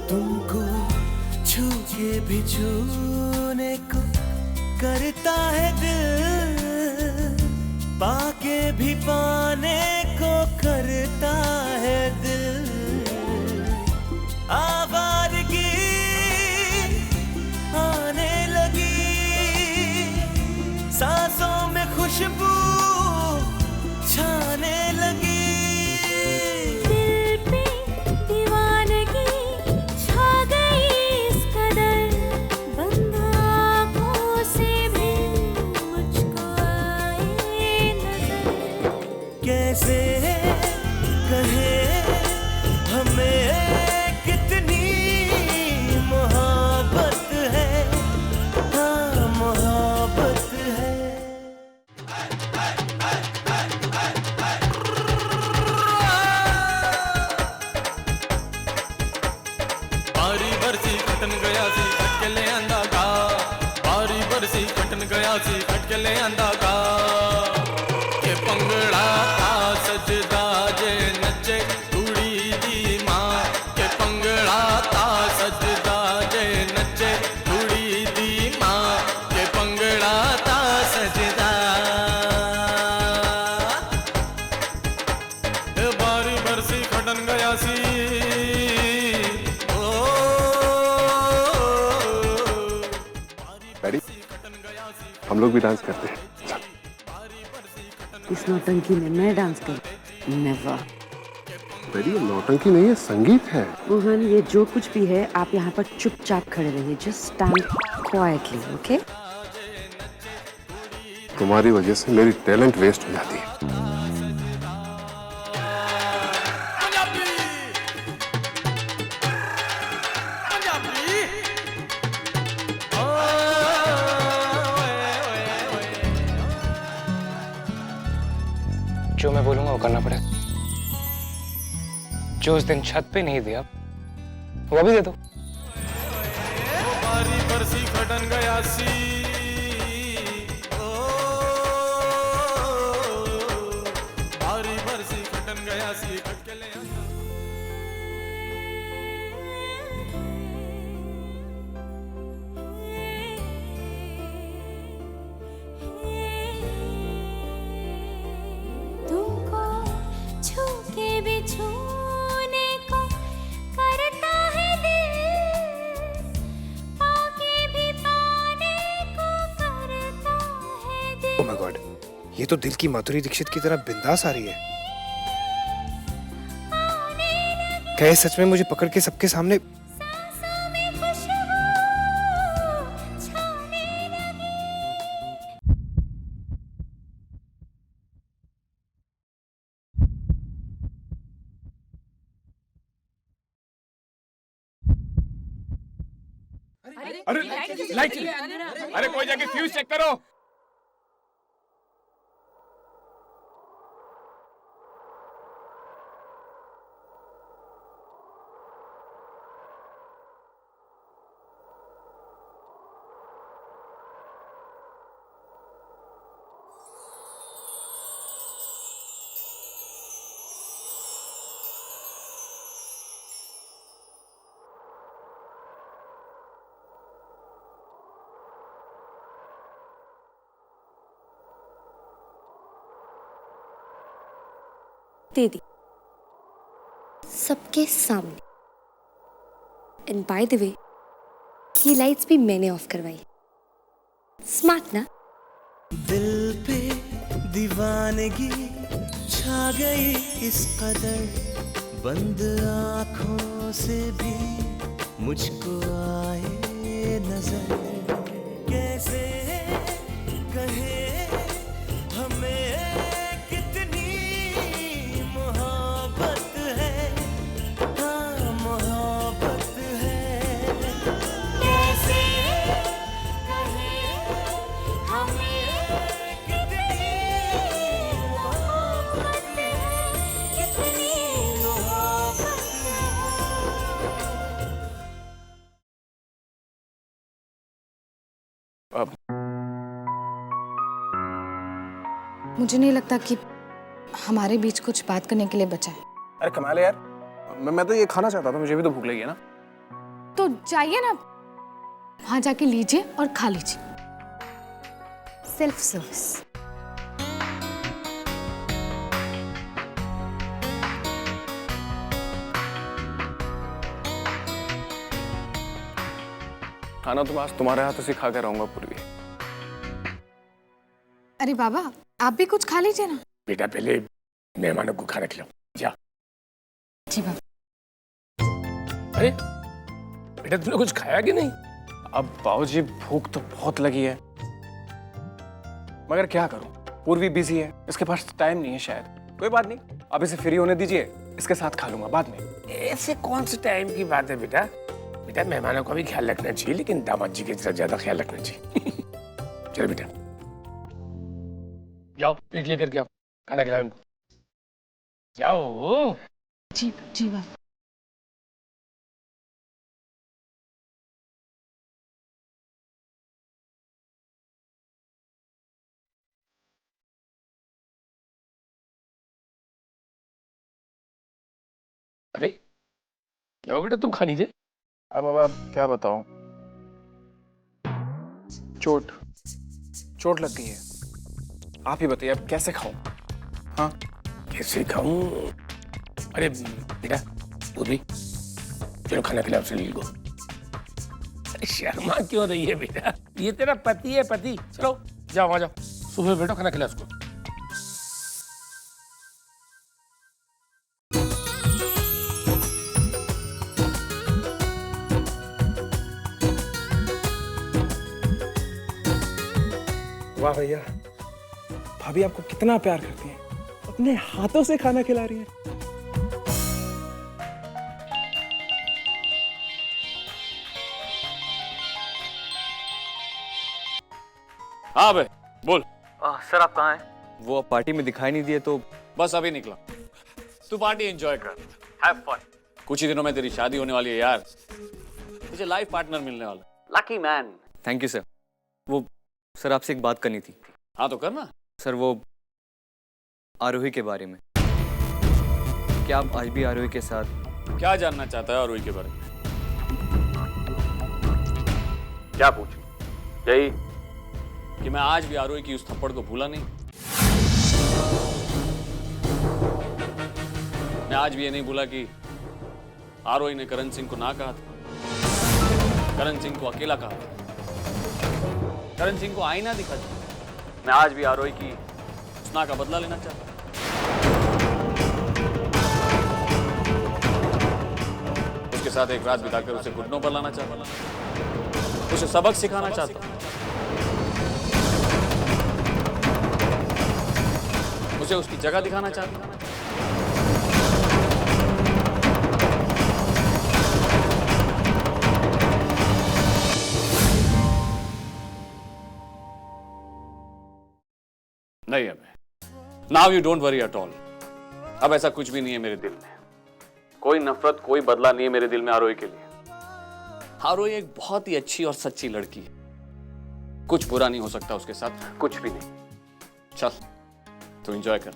तुमको छू के भी छूने को करता है दिल, पाके भी पाने को करता है दिल। आवारगी आने लगी, सांसों में खुशबू छाने लगी। दिल पे दीवानगी छा गई इस कदर, बंद आँखों से भी मुझको आए नजर। कैसे कहे हमें कितनी मोहब्बत है, हाँ मोहब्बत है। बारी बरसी कटन गया सी कट के ले आंदा गा, बारी बरसी कटन गया सी कट के ले आंदा गा। के पंगड़ा था सजदा जे नचे कुड़ी दी मां, के पंगड़ा था सजदा जे नचे कुड़ी दी मां, के पंगड़ा था सजदा। बारी बरसी कटन गया सी, डैडी, हम लोग भी डांस करते हैं। इस नौटंकी में मैं डांस कर नेवर। डैडी, ये नौटंकी नहीं है, संगीत है। मोहन, ये जो कुछ भी है आप यहाँ पर चुपचाप खड़े रहिए। Just stand quietly, okay? तुम्हारी वजह से मेरी टैलेंट वेस्ट हो जाती है। जो मैं बोलूंगा वो करना पड़ेगा। जो उस दिन छत पे नहीं दिया वो भी दे दो। बारी बरसी कटन गया सी, बारी बरसी कटन गया सी कट के ले आंदा। तुमको छू के भी छूने को करता है दिल, पाके भी पाने को करता है दिल। ओह माय गॉड, ये तो दिल की माधुरी दीक्षित की तरह बिंदास आ रही है। क्या ये सच में मुझे पकड़ के सबके सामने? सांसों में खुशबू छाने लगी। अरे लाइट चली। अरे कोई जाके फ्यूज चेक करो। दे दी सबके सामने। एंड बाय द वे, ये लाइट्स भी मैंने ऑफ करवाई। स्मार्ट ना? दिल पे दीवानगी छा गई इस कदर, बंद आँखों से भी मुझको आए नजर। कैसे कहे हमें कितनी मोहब्बत है, हाँ मोहब्बत है। कैसे कहे हमें कितनी मोहब्बत है, कितनी मोहब्बत है। अब मुझे नहीं लगता कि हमारे बीच कुछ बात करने के लिए बचा है। अरे कमाल है यार, मैं तो ये खाना चाहता था, मुझे भी तो भूख लगी है ना। तो जाइए ना, वहां जाके लीजिए और खा लीजिए। Self service. खाना तो आज तुम्हारे हाथों से खा कर रहूंगा पूर्वी। अरे बाबा, आप भी कुछ खा लीजिए ना। बेटा पहले मेहमानों को खाना खिलाओ, जा। जी बाबा। अरे बेटा तुमने कुछ खाया कि नहीं? अब बाबूजी भूख तो बहुत लगी है, मगर क्या करूं, पूर्वी बिजी है, इसके पास टाइम नहीं है शायद। कोई बात नहीं, अब इसे फ्री होने दीजिए, इसके साथ खा लूंगा बाद में। ऐसे कौन से टाइम की बात है बेटा? बेटा मेहमानों का भी ख्याल रखना चाहिए, लेकिन दामाद जी के जरा ज्यादा ख्याल रखना चाहिए। चलो बेटा जाओ, प्लेट लेकर के आओ, खाना खिलाओ इनको। जाओ। जी जी बाबा। अरे क्या हो बेटा, तुम खा लीजिए। अब बाबा क्या बताऊं, चोट लग गई है। आप ही बताइए अब कैसे खाऊं? हाँ कैसे खाऊं? अरे बेटा पूर्वी, चलो खाना खिलाओ सुनील को। अरे शर्मा क्यों रही है बेटा, ये तेरा पति है, पति। चलो जाओ वहां जाओ, सुबह बेटा खाना खिलाओ उसको। वाह भैया, भाभी आपको कितना प्यार करती हैं, अपने हाथों से खाना खिला रही हैं। हाँ भाई बोल। सर आप कहाँ हैं? वो अब पार्टी में दिखाई नहीं दिए तो बस अभी निकला। तू पार्टी एंजॉय कर, हैव फन। कुछ ही दिनों में तेरी शादी होने वाली है यार, तुझे लाइफ पार्टनर मिलने वाला। Lucky man. Thank you sir. वो सर आपसे एक बात करनी थी। हाँ तो करना। सर वो आरोही के बारे में, क्या आप आज भी आरोही के साथ? क्या जानना चाहता है आरोही के बारे में? क्या पूछ? यही कि मैं आज भी आरोही की उस थप्पड़ को भूला नहीं। मैं आज भी ये नहीं भूला कि आरोही ने करण सिंह को ना कहा था, करण सिंह को अकेला कहा था, करण सिंह को आईना दिखा था। मैं आज भी आरोही की उस ना का बदला लेना चाहता हूं। उसके साथ एक रात बिताकर उसे घुटनों पर लाना चाहता हूं, उसे सबक सिखाना चाहता हूं, उसे उसकी जगह दिखाना चाहता हूं। नहीं अब now you don't worry at all. अब ऐसा कुछ भी नहीं है मेरे दिल में, कोई नफरत कोई बदला नहीं है मेरे दिल में आरोही के लिए। आरोही एक बहुत ही अच्छी और सच्ची लड़की है, कुछ बुरा नहीं हो सकता उसके साथ, कुछ भी नहीं। चल तू एंजॉय कर,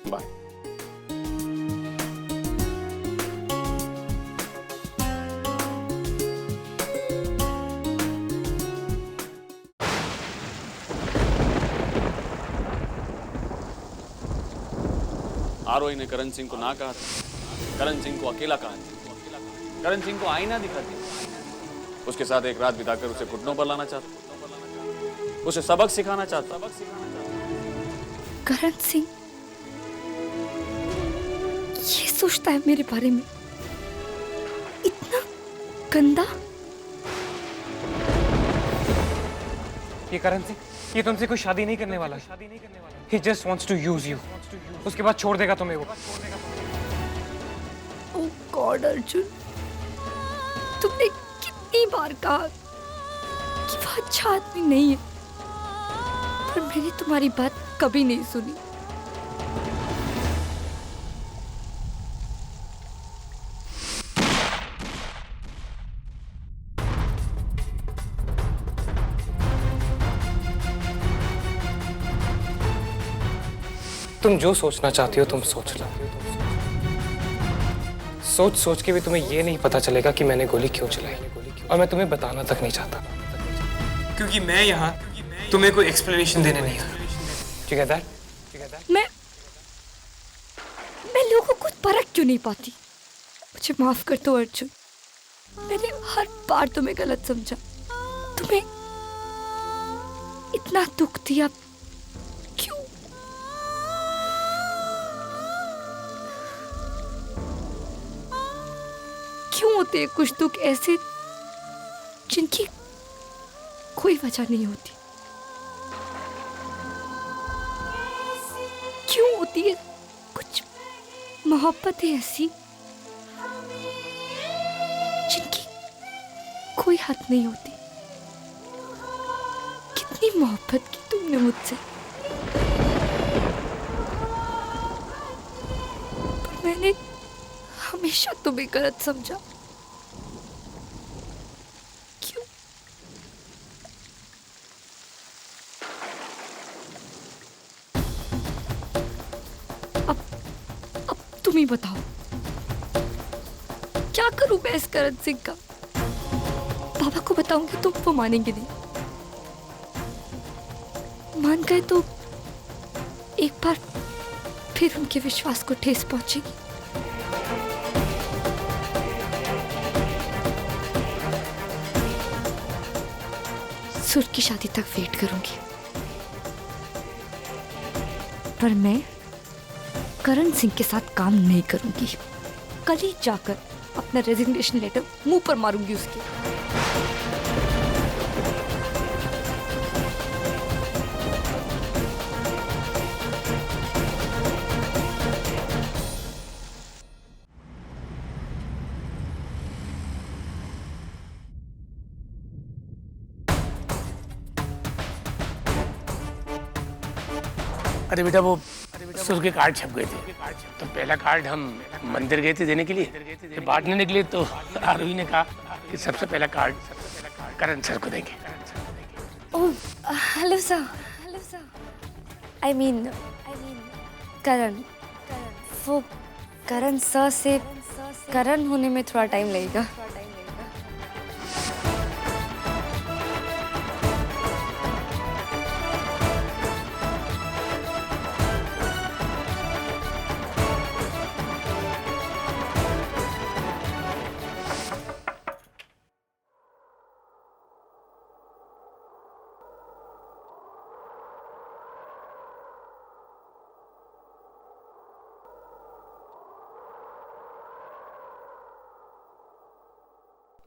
बाय। आरोही ने करण सिंह को ना कहा था, करण सिंह को अकेला कहा था, करण सिंह को आईना दिखा दिया, उसके साथ एक रात बिताकर उसे घुटनों पर लाना चाहता, उसे सबक सिखाना चाहता। करण सिंह ये सोचता है मेरे बारे में, इतना गंदा। ये करण सिंह, ये तुमसे कोई शादी नहीं करने वाला। He just wants to use you. उसके बाद छोड़ देगा तुम्हें वो। Oh God, अर्जुन, तुमने कितनी बार कहा कि वो अच्छा आदमी नहीं है, पर मैंने तुम्हारी बात कभी नहीं सुनी। तुम जो सोचना चाहती हो तुम सोच लो, सोच सोच के भी तुम्हें ये नहीं पता चलेगा कि मैंने गोली क्यों चलाई, और मैं तुम्हें बताना तक नहीं चाहता, क्योंकि मैं यहाँ तुम्हें कोई एक्सप्लेनेशन देने नहीं आया। ठीक है मैं लोगों को परख क्यों नहीं पाती? मुझे माफ कर दो अर्जुन, मैंने हर बार तुम्हें गलत समझा, तुम्हें इतना दुख दिया। क्यों? क्यों होते हैं कुछ दुख ऐसे जिनकी कोई वजह नहीं होती? क्यों होती है कुछ मोहब्बतें ऐसी जिनकी कोई हद नहीं होती? कितनी मोहब्बत की तुमने मुझसे, पर मैंने हमेशा तुम्हें गलत समझा। क्यों? अब तुम ही बताओ, क्या करूं मैं इस करण सिंह का? पापा को बताऊंगी तो वो मानेंगे नहीं, मान गए तो एक बार फिर उनके विश्वास को ठेस पहुंचेगी। सुर की शादी तक वेट करूंगी, पर मैं करण सिंह के साथ काम नहीं करूंगी। कल ही जाकर अपना रेजिग्नेशन लेटर मुंह पर मारूंगी उसके। अरे बेटा वो सुर के कार्ड छप गए थे, तो पहला कार्ड हम मंदिर गए थे देने के लिए, जब बांटने निकले तो आरोही ने कहा कि सबसे पहला कार्ड करण सर को देंगे। Oh hello sir, I mean Karan, वो करण सर से करण होने में थोड़ा टाइम लगेगा।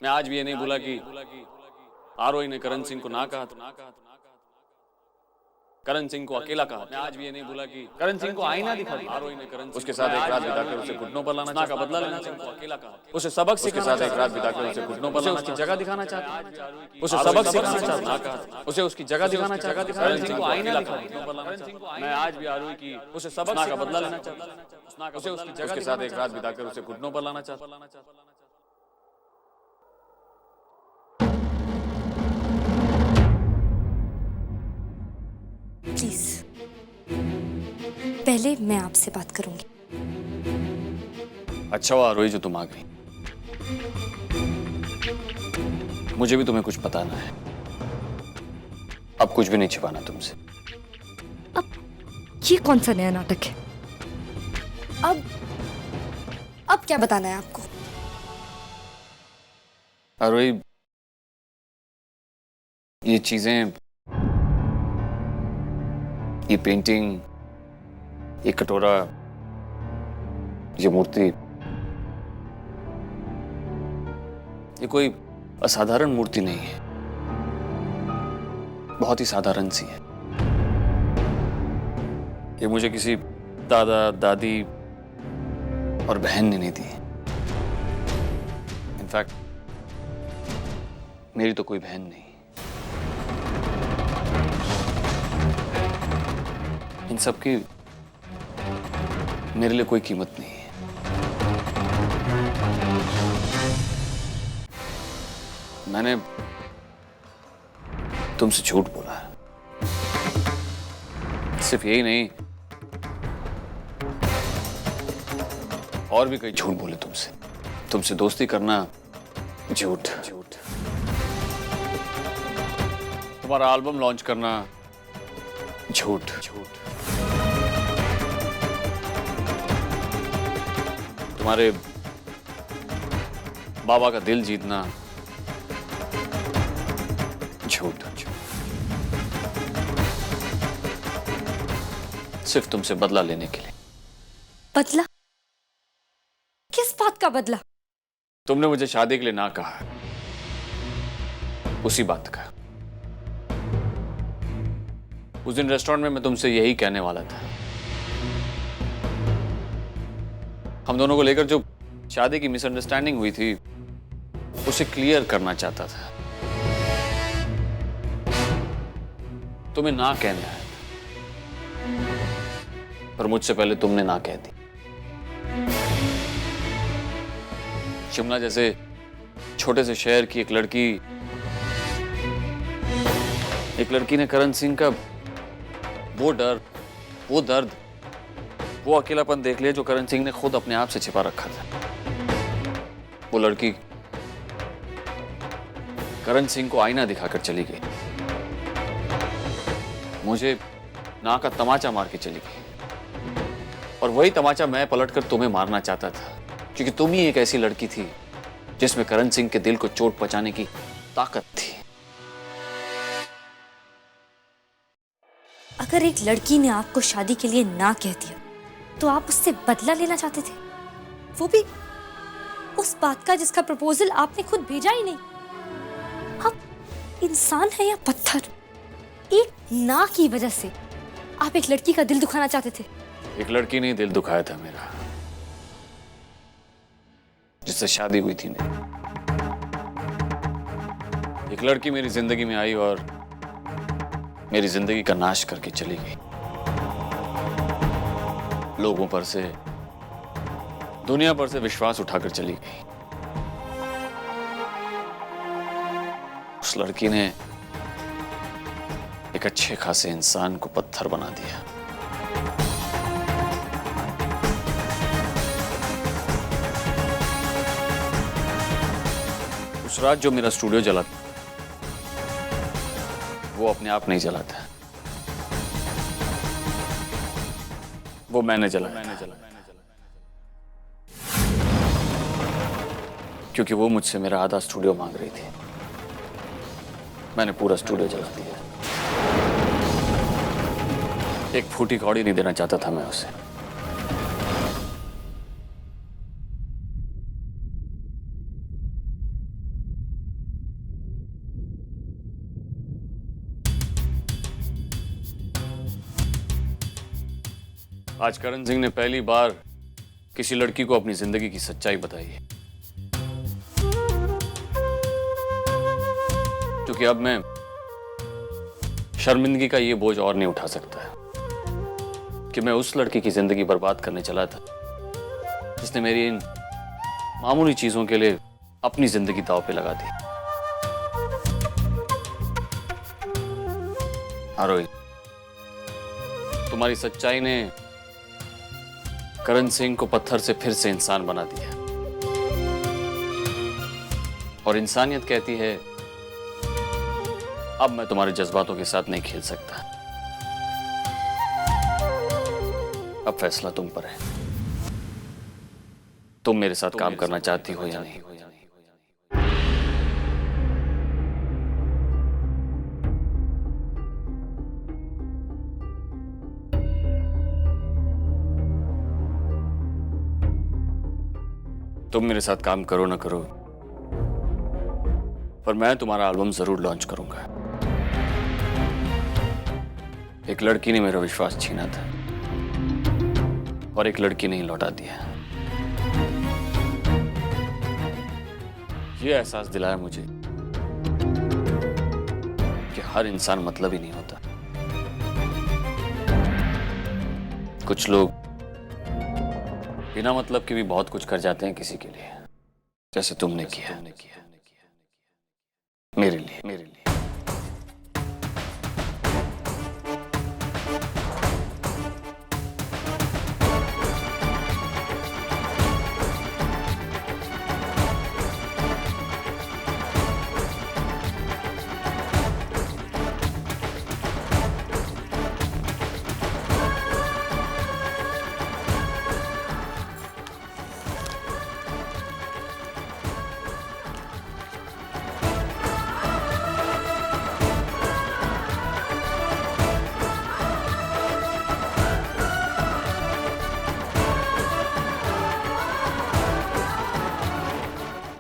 मैं आज भी ये नहीं भूला कि आरोही ने करण सिंह को ना कहा था, करण सिंह को अकेला कहा। मैं आज भी ये नहीं भूला कि करण सिंह को आईना दिखा दिया। आरोही ने करण उसके साथ एक रात बिताकर उसे घुटनों पर लाना का बदला लेना चाहता, अकेला कहा। उसे सबक सिखाना, उसके साथ एक रात बिताकर उसे घुटनों पर लाना, उसकी जगह दिखाना चाहता, उसे सबक सिखाना चाहता, उसे उसकी जगह दिखाना चाहता। करण सिंह को आईना दिखा। मैं आज भी आरोही की उसे सबक का बदला लेना चाहता, उसे उसकी जगह के साथ एक रात बिताकर उसे घुटनों पर लाना चाहता। प्लीज पहले मैं आपसे बात करूंगी। अच्छा हुआ आरोही जो तुम आ गई, मुझे भी तुम्हें कुछ बताना है। अब कुछ भी नहीं छिपाना तुमसे। अब ये कौन सा नया नाटक है? अब क्या बताना है आपको? आरोही, ये चीजें, ये पेंटिंग, ये कटोरा, ये मूर्ति, ये कोई असाधारण मूर्ति नहीं है, बहुत ही साधारण सी है। ये मुझे किसी दादा दादी और बहन ने नहीं दी। इनफैक्ट मेरी तो कोई बहन नहीं। इन सब की मेरे लिए कोई कीमत नहीं है। मैंने तुमसे झूठ बोला है, सिर्फ यही नहीं, और भी कई झूठ बोले तुमसे। तुमसे दोस्ती करना झूठ। तुम्हारा एल्बम लॉन्च करना झूठ। तुम्हारे बाबा का दिल जीतना झूठ। सिर्फ तुमसे बदला लेने के लिए। बदला? किस बात का बदला? तुमने मुझे शादी के लिए ना कहा, उसी बात का। उस दिन रेस्टोरेंट में मैं तुमसे यही कहने वाला था। हम दोनों को लेकर जो शादी की मिसअंडरस्टैंडिंग हुई थी उसे क्लियर करना चाहता था। तुम्हें ना कहना है, पर मुझसे पहले तुमने ना कह दी। शिमला जैसे छोटे से शहर की एक लड़की ने करण सिंह का वो डर, वो दर्द, वो अकेलापन देख लिया जो करण सिंह ने खुद अपने आप से छिपा रखा था। वो लड़की करण सिंह को आईना दिखाकर चली गई, मुझे नाक का तमाचा मार के चली गई। और वही तमाचा मैं पलटकर तुम्हें मारना चाहता था, क्योंकि तुम ही एक ऐसी लड़की थी जिसमें करण सिंह के दिल को चोट पहुंचाने की ताकत थी। अगर एक लड़की ने आपको शादी के लिए ना कह दिया तो आप उससे बदला लेना चाहते थे, वो भी उस बात का जिसका प्रपोजल आपने खुद भेजा ही नहीं। आप इंसान है या पत्थर? एक ना की वजह से आप एक लड़की का दिल दुखाना चाहते थे। एक लड़की ने दिल दुखाया था मेरा, जिससे शादी हुई थी मेरी। एक लड़की मेरी जिंदगी में आई और मेरी जिंदगी का नाश करके चली गई। लोगों पर से, दुनिया पर से विश्वास उठाकर चली गई। उस लड़की ने एक अच्छे खासे इंसान को पत्थर बना दिया। उस रात जो मेरा स्टूडियो जला था, वो अपने आप नहीं जला था, वो मैंने जलाया। क्योंकि वो मुझसे मेरा आधा स्टूडियो मांग रही थी, मैंने पूरा स्टूडियो जला दिया। एक फूटी कौड़ी नहीं देना चाहता था मैं उसे। आज करण सिंह ने पहली बार किसी लड़की को अपनी जिंदगी की सच्चाई बताई है। क्योंकि अब मैं शर्मिंदगी का ये बोझ और नहीं उठा सकता कि मैं उस लड़की की जिंदगी बर्बाद करने चला था जिसने मेरी इन मामूली चीजों के लिए अपनी जिंदगी दांव पे लगा दी। आरोही, तुम्हारी सच्चाई ने करण सिंह को पत्थर से फिर से इंसान बना दिया। और इंसानियत कहती है अब मैं तुम्हारे जज्बातों के साथ नहीं खेल सकता। अब फैसला तुम पर है, तुम मेरे साथ काम करना चाहती हो या नहीं। तुम मेरे साथ काम करो ना करो, पर मैं तुम्हारा एल्बम जरूर लॉन्च करूंगा। एक लड़की ने मेरा विश्वास छीना था और एक लड़की ने ही लौटा दिया। ये एहसास दिलाया मुझे कि हर इंसान मतलब ही नहीं होता। कुछ लोग बिना मतलब के भी बहुत कुछ कर जाते हैं किसी के लिए, जैसे तुमने किया मेरे लिए।